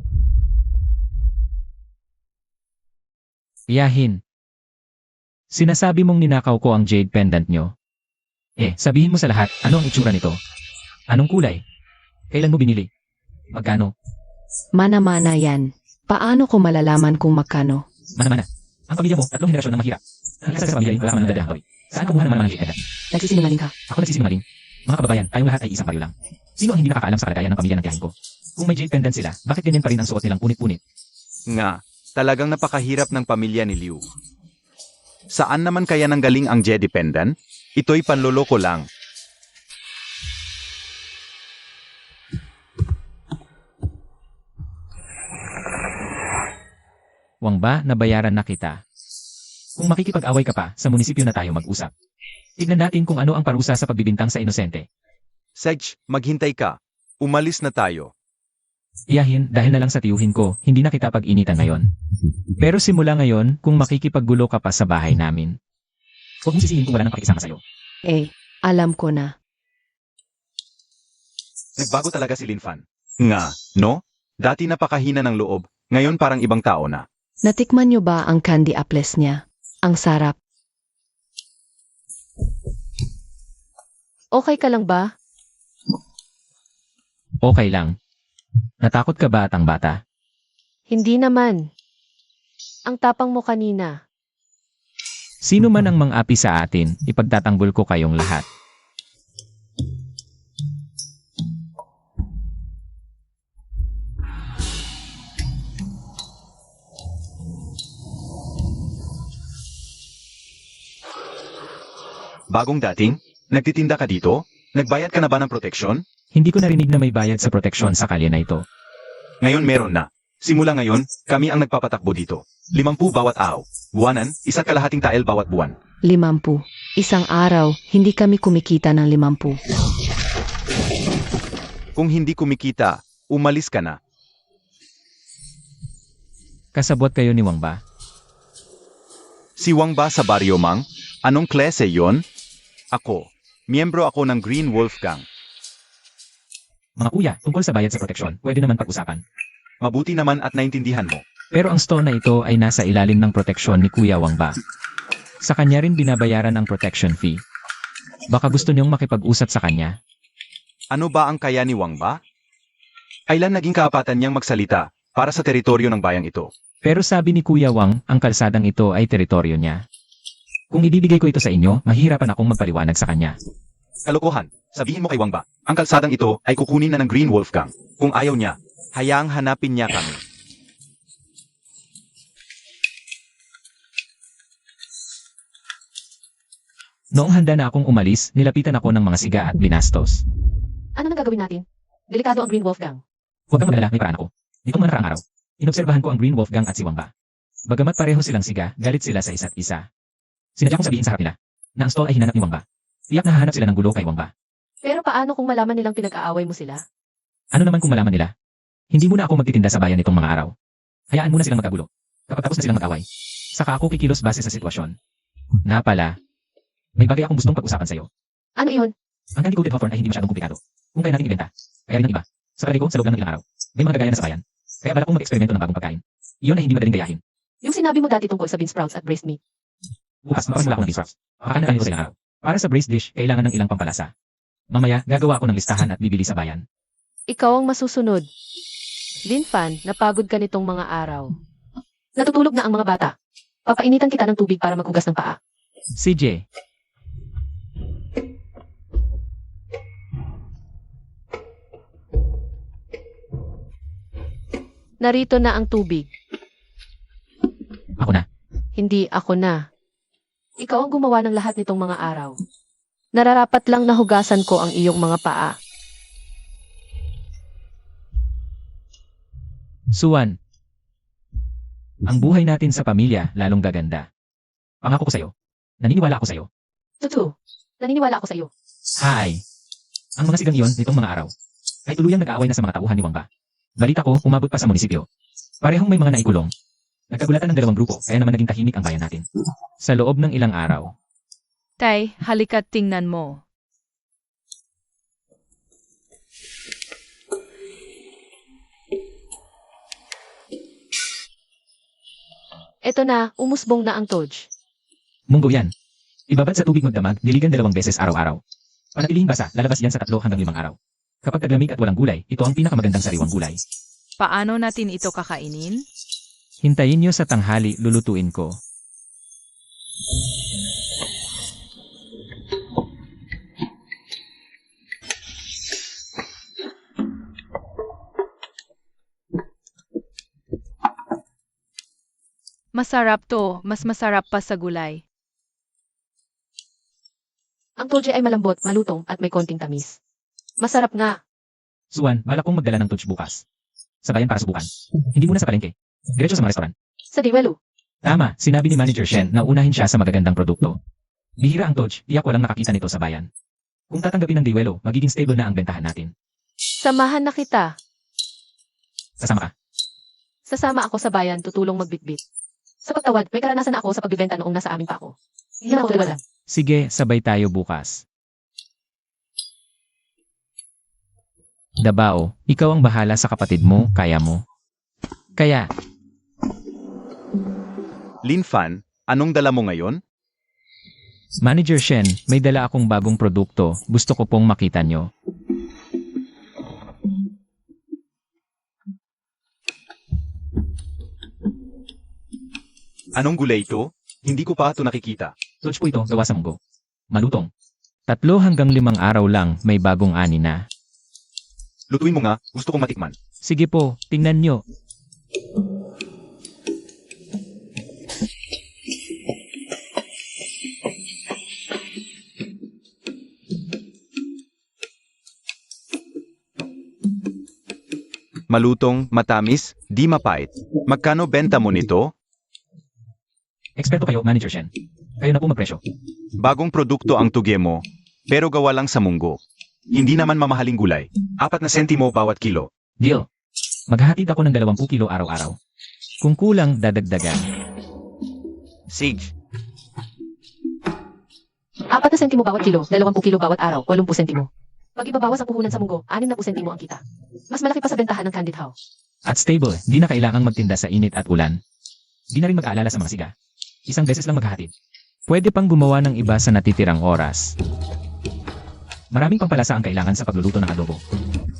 Iyahin. Sinasabi mong ninakaw ko ang jade pendant nyo. Sabihin mo sa lahat, ano ang itsura nito? Anong kulay? Kailan mo binili? Magkano? Mana-mana yan. Paano ko malalaman kung magkano? Mana-mana. Ang pamilya mo, 3 henerasyon ng mahirap. Ang isa sa pamilya wala ka man nadadahang kawin. Saan kumuha naman ang jade pendant? Nagsisinungaling ka. Ako nagsisinungaling. Mga kababayan, tayong lahat ay isang pareho lang. Sino ang hindi nakakaalam sa kalagayan ng pamilya ng tiyahin ko? Kung may jade pendant sila, bakit ganyan pa rin ang suot nilang punit-punit? Nga, talagang napakahirap ng pamilya ni Liu. Saan naman kaya nanggaling ang jade pendant? Ito'y panloloko lang. Wang ba, nabayaran na kita. Kung makikipag-away ka pa, sa munisipyo na tayo mag-usap. Tignan natin kung ano ang parusa sa pagbibintang sa inosente. Sedge, maghintay ka. Umalis na tayo. Iyahin, dahil na lang sa tiyuhin ko, hindi na kita pag-initan ngayon. Pero simula ngayon, kung makikipaggulo ka pa sa bahay namin, huwag mo sisihin kung wala nang pakisama sa'yo. Alam ko na. Nagbago talaga si Linfan. Nga, no? Dati napakahina ng loob, ngayon parang ibang tao na. Natikman niyo ba ang candy apples niya? Ang sarap. Okay ka lang ba? Okay lang. Natakot ka ba, atang bata? Hindi naman. Ang tapang mo kanina. Sino man ang mang-api sa atin, ipagtatanggol ko kayong lahat. Bagong dating? Nagtitinda ka dito? Nagbayad ka na ba ng proteksyon? Hindi ko narinig na may bayad sa proteksyon sa kalye na ito. Ngayon meron na. Simula ngayon, kami ang nagpapatakbo dito. 50 bawat araw. Buwanan, 1 kalahating tael bawat buwan. 50. Isang araw, hindi kami kumikita ng 50. Kung hindi kumikita, umalis ka na. Kasabot kayo ni Wang ba? Si Wang ba sa Baryo Mang? Anong klase yon? Ako. Miyembro ako ng Green Wolf Gang. Mga kuya, tungkol sa bayad sa proteksyon, pwede naman pag-usapan. Mabuti naman at naintindihan mo. Pero ang store na ito ay nasa ilalim ng proteksyon ni Kuya Wang ba. Sa kanya rin binabayaran ang protection fee. Baka gusto niyong makipag-usap sa kanya. Ano ba ang kaya ni Wang Ba? Kailan naging kaapatan niyang magsalita para sa teritoryo ng bayang ito? Pero sabi ni Kuya Wang, ang kalsadang ito ay teritoryo niya. Kung ibibigay ko ito sa inyo, mahihirapan akong magpaliwanag sa kanya. Kalokohan, sabihin mo kay Wang Ba, ang kalsadang ito ay kukunin na ng Green Wolf Gang. Kung ayaw niya, hayaang hanapin niya kami. Noong handa na akong umalis, nilapitan ako ng mga siga at binastos. Ano nang gagawin natin? Delikado ang Green Wolf Gang. Huwag kang magalala, may paraan ako. Nitong mga nakaraang araw, inobserbahan ko ang Green Wolf Gang at si Wang Ba. Bagamat pareho silang siga, galit sila sa isa't isa. Sinadya kong sabihin sa harap nila, na ang stall ay hinanap ni Wang Ba. Tiyak na hahanap sila ng gulo kay Wang Ba. Pero paano kung malaman nilang pinag-aaway mo sila? Ano naman kung malaman nila? Hindi muna ako magtitinda sa bayan nitong mga araw. Hayaan muna silang magkagulo. Kapag tapos na silang mag-away, saka ako kikilos base sa sitwasyon. Nga pala, may bagay akong gustong pag-usapan sa'yo. Ano iyon? Ang candy coated hawthorn ay hindi masyadong komplikado. Kung kaya natin ibenta, kaya rin ng iba. Sa palagi ko, sa loob lang ng ilang araw, may mga gagaya na sa bayan. Kaya balak kong mag-eksperimento ng bagong pagkain. Iyon ay hindi madaling gayahin. Yung sinabi mo dati tungkol sa bean sprouts at braised meat. Bukas, mapamula ako ng bean sprouts. Kakain na tayo sa ilang araw. Para sa braised dish, kailangan ng ilang pampalasa. Mamaya, gagawa ako ng listahan at bibili sa bayan. Ikaw ang masusunod. Lin Fan, napagod ka nitong mga araw. Natutulog na ang mga bata. Papainitan kita ng tubig para maghugas ng paa. CJ, Narito na ang tubig. ako na. Hindi ako na. Ikaw ang gumawa ng lahat nitong mga araw. Nararapat lang na hugasan ko ang iyong mga paa. Suwan, ang buhay natin sa pamilya lalong gaganda. Pangako ko sa'yo. Naniniwala ako sa'yo. Totoo. Naniniwala ako sa iyo. Hi! Ang mga sigang iyon nitong mga araw ay tuluyang nag-aaway na sa mga tauhan ni Wang Ba. Balita ko, umabot pa sa munisipyo. Parehong may mga naikulong. Nagkagulatan ng dalawang grupo, kaya naman naging tahimik ang bayan natin. Sa loob ng ilang araw, Tay, halika't tingnan mo. Eto na, umusbong na ang Todge. munggo yan. Ibabad sa tubig magdamag, diligan 2 beses araw-araw. Panatilihing basa, lalabas yan sa 3 hanggang 5 araw. Kapag taglamig at walang gulay, ito ang pinakamagandang sariwang gulay. Paano natin ito kakainin? Hintayin nyo sa tanghali, lulutuin ko. Masarap to, mas masarap pa sa gulay. Ang tolje ay malambot, malutong at may konting tamis. Masarap nga. Suwan, balak kong magdala ng Todge bukas. Sa bayan para subukan. Hindi muna sa palengke. Diretso sa mga restaurant. Sa Diwalo. Tama, sinabi ni Manager Shen na unahin siya sa magagandang produkto. Bihira ang Todge, tiyak walang nakakita nito sa bayan. Kung tatanggapin ng Diwalo, magiging stable na ang bentahan natin. Samahan na kita. Sasama ka. Sasama ako sa bayan, tutulong magbitbit. Sa pagtawad, may karanasan na ako sa pagbibenta noong nasa amin pa ako. Hindi na ako wala. Sige, sabay tayo bukas. Dabao, ikaw ang bahala sa kapatid mo, kaya mo. Kaya, Lin Fan, anong dala mo ngayon? Manager Shen, may dala akong bagong produkto, gusto ko pong makita nyo. Anong gulay ito? Hindi ko pa ito nakikita. Todge po ito, gawa sa munggo. Malutong. 3 hanggang 5 araw lang, may bagong ani na. Lutuin mo nga, gusto kong matikman. Sige po, tingnan nyo. Malutong, matamis, di mapait. Magkano benta mo nito? Eksperto kayo, Manager Shen. Kayo na po magpresyo. Bagong produkto ang tuge mo, pero gawa lang sa munggo. Hindi naman mamahaling gulay. 4 na sentimo bawat kilo. Deal. Maghahatid ako ng 20 kilo araw-araw. Kung kulang, dadagdagan. Sige. 4 na sentimo bawat kilo, 20 kilo bawat araw, 80 sentimo. Pag ibabawas ang puhunan sa munggo, 6 na sentimo ang kita. Mas malaki pa sa bentahan ng Candid How. At stable, di na kailangang magtinda sa init at ulan. Di na rin mag-aalala sa mga siga. 1 beses lang maghahatid. Pwede pang gumawa ng iba sa natitirang oras. Maraming pampalasa ang kailangan sa pagluluto ng adobo.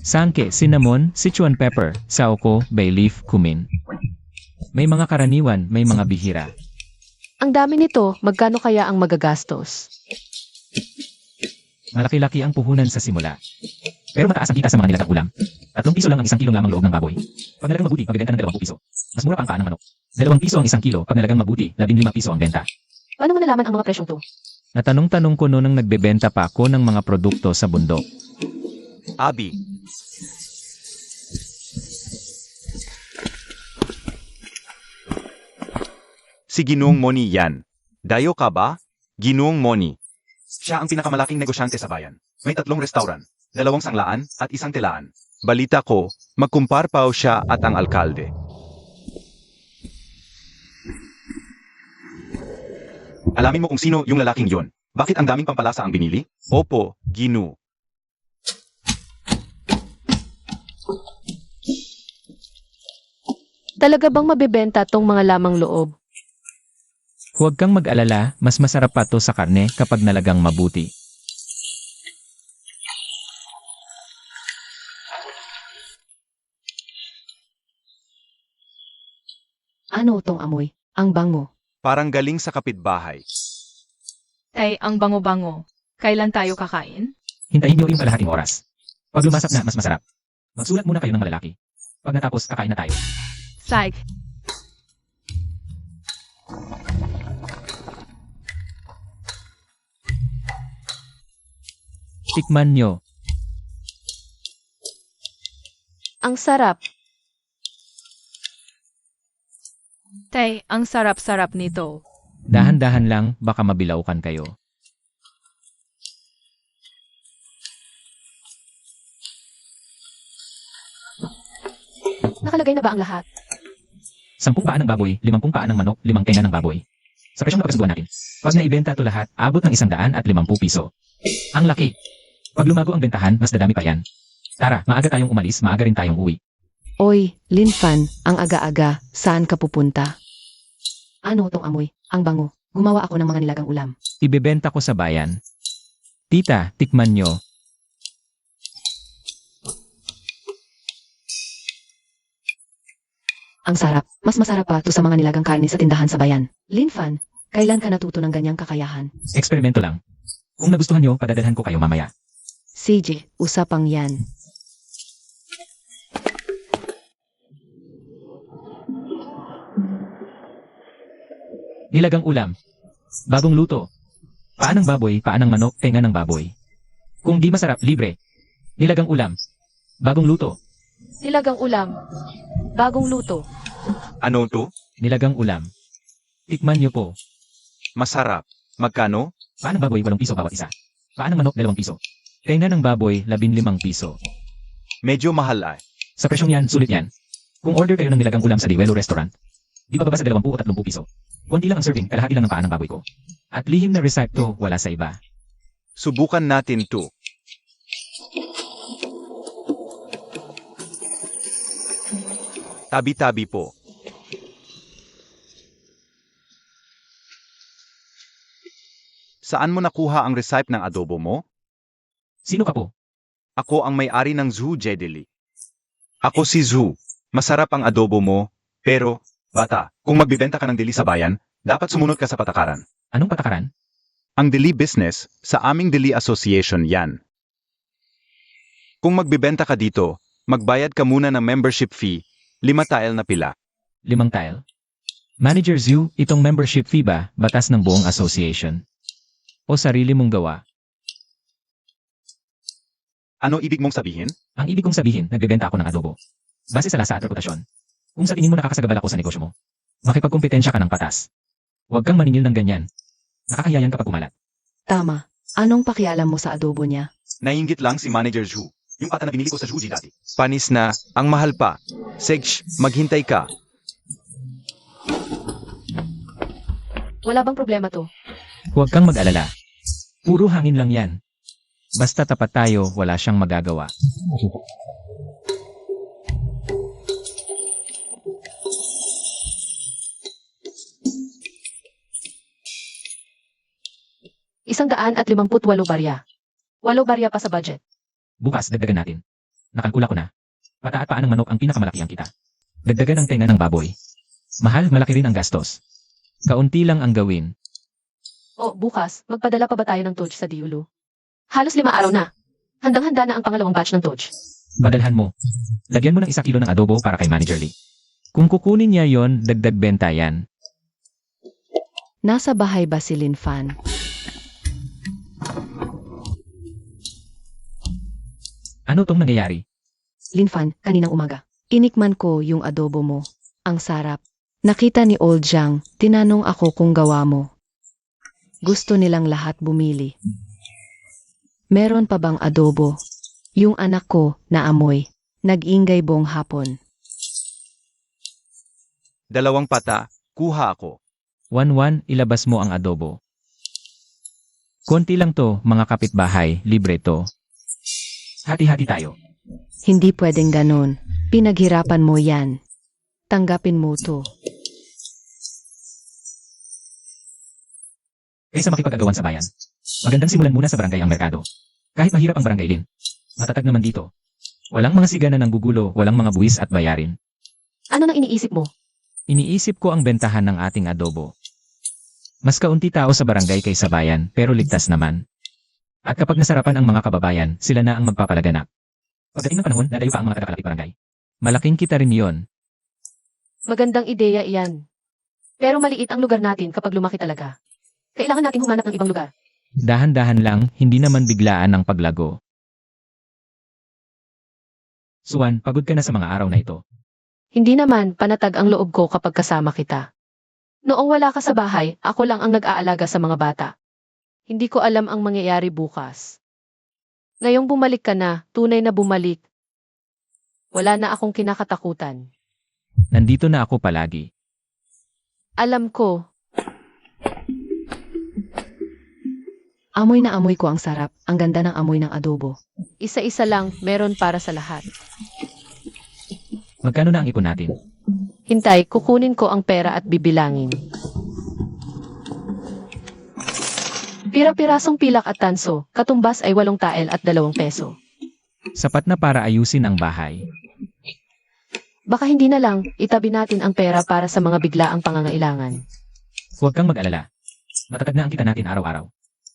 Sangke, cinnamon, Sichuan pepper, saoko, bay leaf, cumin. May mga karaniwan, may mga bihira. Ang dami nito, magkano kaya ang magagastos? Malaki-laki ang puhunan sa simula. Pero mataas ang kita sa mga nilagang ulam. 3 piso lang ang 1 kilong lamang loob ng baboy. Pag nalagang mabuti, mabibenta ng 20 piso. Mas mura pa ang paa ng manok. 2 piso ang 1 kilo, pag nalagang mabuti, 15 piso ang benta. Paano mo nalaman ang mga presyong to? Natanong-tanong ko noon nang nagbebenta pa ako ng mga produkto sa bundok. Abi. Si Ginoong Moni yan. Dayo ka ba? Ginoong Moni. Siya ang pinakamalaking negosyante sa bayan. May 3 restaurant, 2 sanglaan at 1 telaan. Balita ko, magkumparpaw siya at ang alkalde. Alamin mo kung sino yung lalaking yon. Bakit ang daming pampalasa ang binili? Opo, Gino. Talaga bang mabebenta tong mga lamang loob? Huwag kang mag-alala, mas masarap pa to sa karne kapag nalagang mabuti. Ano tong amoy? Ang bango. Parang galing sa kapitbahay. Tay, ang bango-bango. Kailan tayo kakain? Hintayin niyo yung kalahating oras. Pag lumasap na, mas masarap. Magsulat muna kayo ng malalaki. Pag natapos, kakain na tayo. Psych. Tikman nyo. Ang sarap. Tay, ang sarap-sarap nito. Dahan-dahan lang, baka mabilaukan kayo. Nakalagay na ba ang lahat? 10 paa ng baboy, 50 paa ng manok, 5 tenga ng baboy. Sa presyong napagsunduan natin. Pag naibenta to lahat, abot ng 150 piso. Ang laki. Pag lumago ang bentahan, mas dadami pa yan. Tara, maaga tayong umalis, maaga rin tayong uwi. Oy, Linfan, ang aga-aga, saan ka pupunta? Ano tong amoy? Ang bango. Gumawa ako ng mga nilagang ulam. Ibebenta ko sa bayan. Tita, tikman nyo. Ang sarap. Mas masarap pa to sa mga nilagang karne sa tindahan sa bayan. Linfan, kailan ka natuto ng ganyang kakayahan? Eksperimento lang. Kung nagustuhan nyo, padadalhan ko kayo mamaya. CJ, usapang yan. Nilagang ulam. Bagong luto. Paa ng baboy, paa ng manok, tenga ng baboy. Kung di masarap, libre. Nilagang ulam. Bagong luto. Nilagang ulam. Bagong luto. Ano to? Nilagang ulam. Tikman nyo po. Masarap. Magkano? Paa ng baboy, 8 piso bawat isa. Paa ng manok, 2 piso. Tenga ng baboy, 15 piso. Medyo mahal ay. Sa presyong yan, sulit yan. Kung order kayo ng nilagang ulam sa Diwelo Restaurant, di bababa sa 20 o 30 piso. Konti lang ang serving, kalahati lang ng paa ng baboy ko. At lihim na resepto, wala sa iba. Subukan natin to. Tabi-tabi po. Saan mo nakuha ang recipe ng adobo mo? Sino ka po? Ako ang may-ari ng Zhu Jedeli. Ako si Zhu. Masarap ang adobo mo, pero, bata, kung magbibenta ka ng dili sa bayan, dapat sumunod ka sa patakaran. Anong patakaran? Ang deli business, sa aming deli association yan. Kung magbibenta ka dito, magbayad ka muna ng membership fee, 5 tile na pila. 5 tile. Manager Zhu, itong membership fee ba, batas ng buong association? O sarili mong gawa? Ano ibig mong sabihin? Ang ibig kong sabihin, nagbebenta ako ng adobo. Base sa lasa at reputasyon. Kung sa tingin mo nakakasagabal ako sa negosyo mo, makipagkompetensya ka ng patas. Huwag kang maningil ng ganyan. Nakakahiyayan kapag kumalat. Tama. Anong pakialam mo sa adobo niya? Nainggit lang si Manager Zhu. Yung pata na binili ko sa Zhuji dati. Panis na, ang mahal pa. Segsh, maghintay ka. Wala bang problema to? Huwag kang mag-alala. Puro hangin lang yan. Basta tapat tayo, wala siyang magagawa. $158 barya. 8 barya pa sa budget. Bukas, dagdagan natin. Nakalkula ko na. Pata at paa ng manok ang pinakamalaki ang kita. Dagdagan ang tenga ng baboy. Mahal, malaki rin ang gastos. Kaunti lang ang gawin. O, bukas, magpadala pa ba tayo ng Toj sa Diulu? Halos 5 araw na. Handang-handa na ang pangalawang batch ng Toj. Badalhan mo. Lagyan mo ng 1 kilo ng adobo para kay Manager Lee. Kung kukunin niya yon, dagdag benta yan. Nasa bahay ba si Linfan? Ano tong nangyayari? Linfan, kaninang umaga. Inikman ko yung adobo mo. Ang sarap. Nakita ni Old Jiang, tinanong ako kung gawa mo. Gusto nilang lahat bumili. Meron pa bang adobo? Yung anak ko, naamoy. Nag-ingay buong hapon. 2 pata, kuha ako. 1-1, ilabas mo ang adobo. Konti lang to, mga kapitbahay, libre to. Hati-hati tayo. Hindi pwedeng ganon. Pinaghirapan mo yan. Tanggapin mo to. Kaysa makipag-agawan sa bayan. Magandang simulan muna sa barangay ang merkado. Kahit mahirap ang barangay din. Matatag naman dito. Walang mga sigana ng gugulo, walang mga buwis at bayarin. Ano nang iniisip mo? Iniisip ko ang bentahan ng ating adobo. Mas kaunti tao sa barangay kaysa bayan, pero ligtas naman. At kapag nasarapan ang mga kababayan, sila na ang magpapalaganap. Pagdating ng panahon, dadayo pa ang mga taga-kalapit barangay. Malaking kita rin yon. Magandang ideya iyan. Pero maliit ang lugar natin kapag lumaki talaga. Kailangan natin humanap ng ibang lugar. Dahan-dahan lang, hindi naman biglaan ang paglago. Suwan, pagod ka na sa mga araw na ito. Hindi naman, panatag ang loob ko kapag kasama kita. Noong wala ka sa bahay, ako lang ang nag-aalaga sa mga bata. Hindi ko alam ang mangyayari bukas. Ngayong bumalik ka na, tunay na bumalik. Wala na akong kinakatakutan. Nandito na ako palagi. Alam ko, Amoy na amoy ko ang sarap. Ang ganda ng amoy ng adobo. isa-isa lang, meron para sa lahat. Magkano na ang ipon natin? Hintay, kukunin ko ang pera at bibilangin. Pira-pirasong pilak at tanso, katumbas ay 8 tael at 2 peso. Sapat na para ayusin ang bahay. Baka hindi na lang, itabi natin ang pera para sa mga biglaang pangangailangan. Huwag kang mag-alala. Matatag na ang kita natin araw-araw.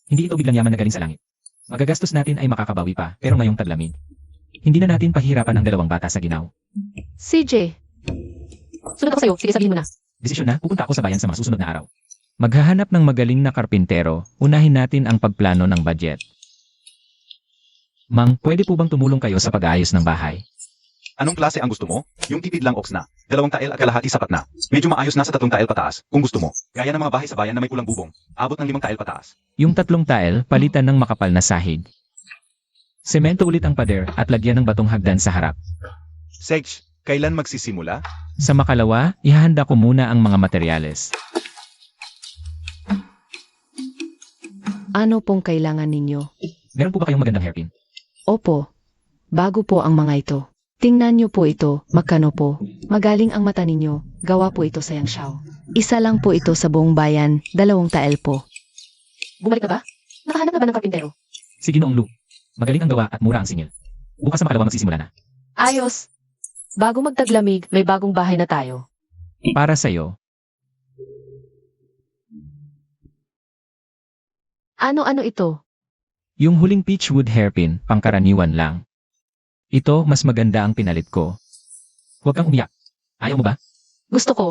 Hindi ito biglang yaman na galing sa langit. Magagastos natin ay makakabawi pa, pero ngayong taglamig. Hindi na natin pahirapan ang 2 bata sa ginaw. CJ, sunod ako sa'yo, sige sabihin mo na. Desisyon na, pupunta ako sa bayan sa mga susunod na araw. Maghahanap ng magaling na karpintero, unahin natin ang pagplano ng budget. Mang, pwede po bang tumulong kayo sa pag-aayos ng bahay? Anong klase ang gusto mo? Yung tipid lang ox na. 2 tael at kalahati sapat na. Medyo maayos na sa 3 tael pataas, kung gusto mo. Gaya ng mga bahay sa bayan na may kulang bubong. Abot ng 5 tael pataas. Yung 3 tael, palitan ng makapal na sahig. Semento ulit ang pader at lagyan ng batong hagdan sa harap. Sage, kailan magsisimula? Sa makalawa, ihahanda ko muna ang mga materyales. Ano pong kailangan ninyo? Meron po ba kayong magandang hairpin? Opo. Bago po ang mga ito. Tingnan niyo po ito, magkano po. Magaling ang mata ninyo, gawa po ito sa Yangshaw. Isa lang po ito sa buong bayan, 2 tael po. Bumalik ka ba? Nakahanap na ba ng karpintero? Si Ginoong Lu. Magaling ang gawa at mura ang singil. Bukas sa makalawa magsisimula na. Ayos. Bago magtaglamig, may bagong bahay na tayo. Para sa'yo, Ano-ano ito? yung huling peachwood hairpin, pangkaraniwan lang. Ito, mas maganda ang pinalit ko. Huwag kang umiyak. Ayaw mo ba? Gusto ko.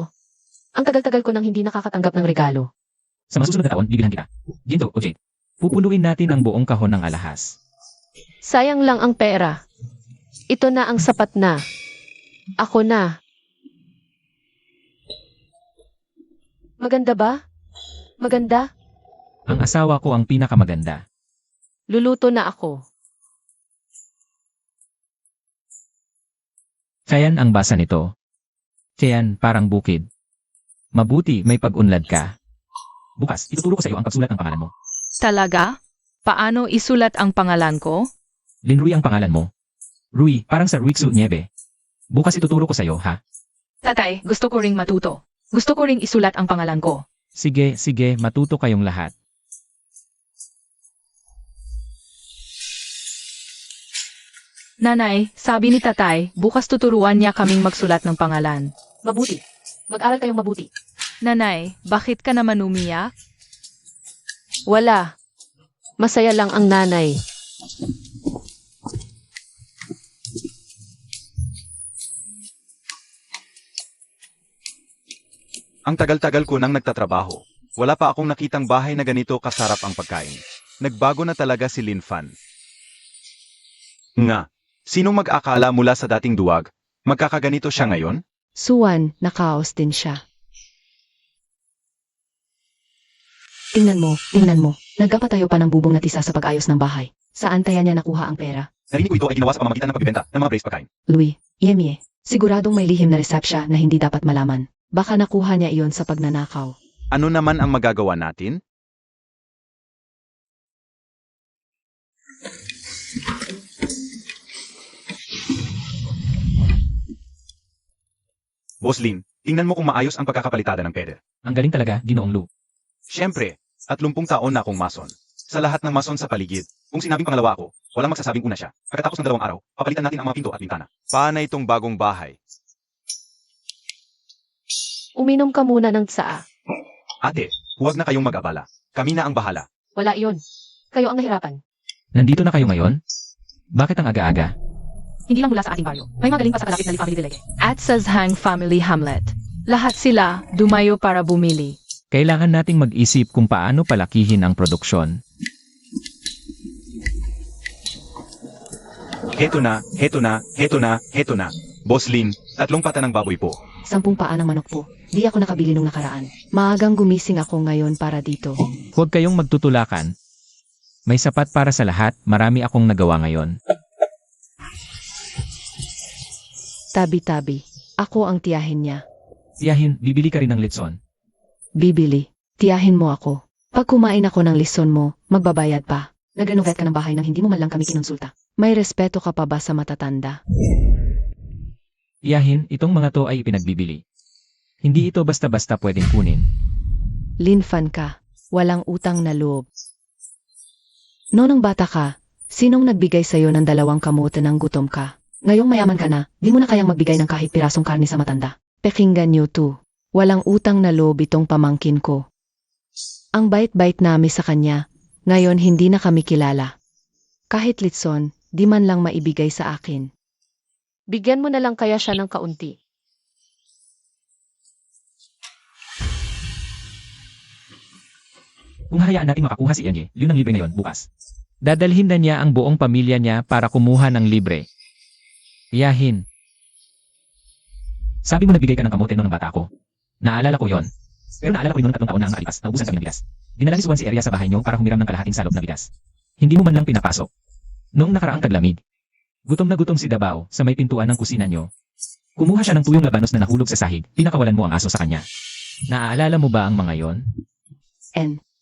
Ang tagal-tagal ko nang hindi nakakatanggap ng regalo. Sa masusunod na taon, bibilhan kita. Ginto o Jade. Pupuluin natin ang buong kahon ng alahas. Sayang lang ang pera. Ito na ang sapat na. Ako na. Maganda ba? Maganda? Ang asawa ko ang pinakamaganda. Luluto na ako. Tiyan ang basa nito. Tiyan, parang bukid. Mabuti, may pag-unlad ka. Bukas, ituturo ko sa iyo ang pagsulat ng pangalan mo. Talaga? Paano isulat ang pangalan ko? Linrui ang pangalan mo. Rui, parang sa Ruixu Nieve. Bukas ituturo ko sa iyo, ha? Tatay, gusto ko ring matuto. Gusto ko ring isulat ang pangalan ko. Sige, matuto kayong lahat. Nanay, sabi ni tatay, bukas tuturuan niya kaming magsulat ng pangalan. Mabuti. Mag-aral kayong mabuti. Nanay, bakit ka naman umiyak? Wala. Masaya lang ang nanay. Ang tagal-tagal ko nang nagtatrabaho. Wala pa akong nakitang bahay na ganito kasarap ang pagkain. Nagbago na talaga si Lin Fan. Nga, sinong mag-akala mula sa dating duwag, magkakaganito siya ngayon? Suwan, nakaos din siya. Tingnan mo. Nagkapatayo pa ng bubong na tisa sa pag-ayos ng bahay. Saan kaya niya nakuha ang pera? Narinig ko ito ay ginawa sa pamamagitan ng pagbibenta ng mga braised pagkain. Louis, Yemie, siguradong may lihim na resepsya na hindi dapat malaman. Baka nakuha niya iyon sa pagnanakaw. Ano naman ang magagawa natin? Boss Lin, tingnan mo kung maayos ang pagkakapalitada ng peder. Ang galing talaga, Ginoong Lu. Siyempre, 30 taon na akong mason. Sa lahat ng mason sa paligid, kung sinabing pangalawa ako, walang magsasabing una siya. Pagkatapos ng 2 araw, papalitan natin ang mga pinto at bintana. Paano itong bagong bahay? Uminom ka muna ng tsaa. Ate, huwag na kayong mag-abala. Kami na ang bahala. Wala iyon. Kayo ang nahirapan. Nandito na kayo ngayon? Bakit ang aga-aga? Hindi lang mula sa ating baryo. May magaling pa sa kalapit na Lee Family Village. At sa Zhang Family Hamlet. Lahat sila dumayo para bumili. Kailangan nating mag-isip kung paano palakihin ang produksyon. Heto na. Boss Lin, 3 pata ng baboy po. 10 paa ng manok po. Di ako nakabili nung nakaraan. Maagang gumising ako ngayon para dito. Huwag kayong magtutulakan. May sapat para sa lahat, marami akong nagawa ngayon. Tabi-tabi. Ako ang tiyahin niya. Tiyahin, bibili ka rin ng litson. Bibili. Tiyahin mo ako. Pag kumain ako ng lison mo, magbabayad pa. Nag-renovate ka ng bahay nang hindi mo man lang kami kinonsulta. May respeto ka pa ba sa matatanda? Tiyahin, itong mga to ay ipinagbibili. Hindi ito basta-basta pwedeng kunin. Linfan ka. Walang utang na loob. Noong bata ka, sinong nagbigay sa'yo ng 2 kamote ng gutom ka? Ngayong mayaman ka na, di mo na kayang magbigay ng kahit pirasong karne sa matanda. Pakinggan niyo to. Walang utang na loob itong pamangkin ko. Ang bait-bait namin sa kanya, ngayon hindi na kami kilala. Kahit litson, di man lang maibigay sa akin. Bigyan mo na lang kaya siya ng kaunti. Kung hayaan natin makakuha si Enye, yun ang libre ngayon, bukas. Dadalhin na niya ang buong pamilya niya para kumuha ng libre. Tiyahin. Sabi mo nagbigay ka ng kamote noong bata ako. Naalala ko yon. Pero naalala ko rin noong 3 taon na ang nakalipas, naubusan kami ng bigas. Dinala ni Suwan si Eria sa bahay niyo para humiram ng kalahating salop na bigas. Hindi mo man lang pinapasok. Noong nakaraang taglamig, gutom na gutom si Dabao sa may pintuan ng kusina niyo. Kumuha siya ng tuyong labanos na nahulog sa sahig, pinakawalan mo ang aso sa kanya. Naaalala mo ba ang mga yon?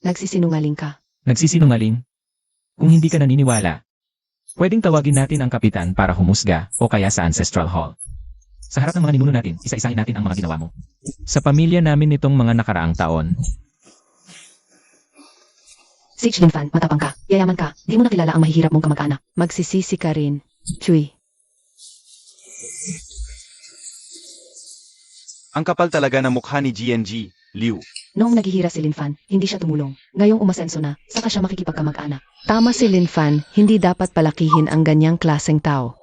Nagsisinungaling ka. Nagsisinungaling? Kung hindi ka naniniwala, pwedeng tawagin natin ang kapitan para humusga o kaya sa Ancestral Hall. Sa harap ng mga ninuno natin, isa-isahin natin ang mga ginawa mo. Sa pamilya namin nitong mga nakaraang taon, Sich Linfan, matapang ka, yayaman ka, di mo nakilala ang mahihirap mong kamag-anak. Magsisisi ka rin. Chuy. Ang kapal talaga ng mukha ni GNG, Liu. Noong naghihira si Linfan, hindi siya tumulong. Ngayong umasenso na, saka siya makikipagkamag-anak. Tama si Linfan, hindi dapat palakihin ang ganyang klaseng tao.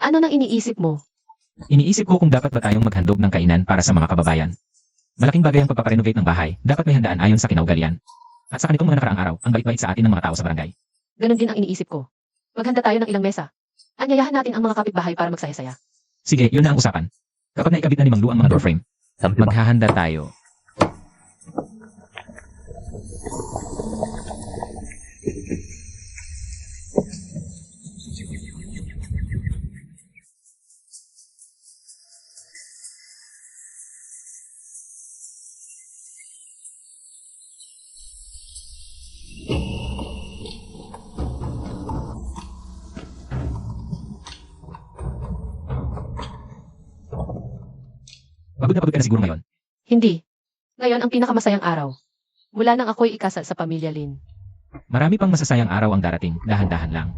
Ano nang iniisip mo? iniisip ko kung dapat ba tayong maghandog ng kainan para sa mga kababayan. Malaking bagay ang pagpaparenovate ng bahay, dapat may handaan ayon sa kinaugalian. At sa kanitong mga nakaraang araw, ang bait-bait sa atin ng mga tao sa barangay. Ganon din ang iniisip ko. Maghanda tayo ng ilang mesa. Anyayahan natin ang mga kapitbahay para magsaya-saya. Sige, yun na ang usapan. Kapag naikabit na ni Mang Lu ang mga door frame, maghahanda tayo. Pagod ka na siguro ngayon. Hindi. Ngayon ang pinakamasayang araw. Mula nang ako'y ikasal sa pamilya Lin. Marami pang masasayang araw ang darating, dahan-dahan lang.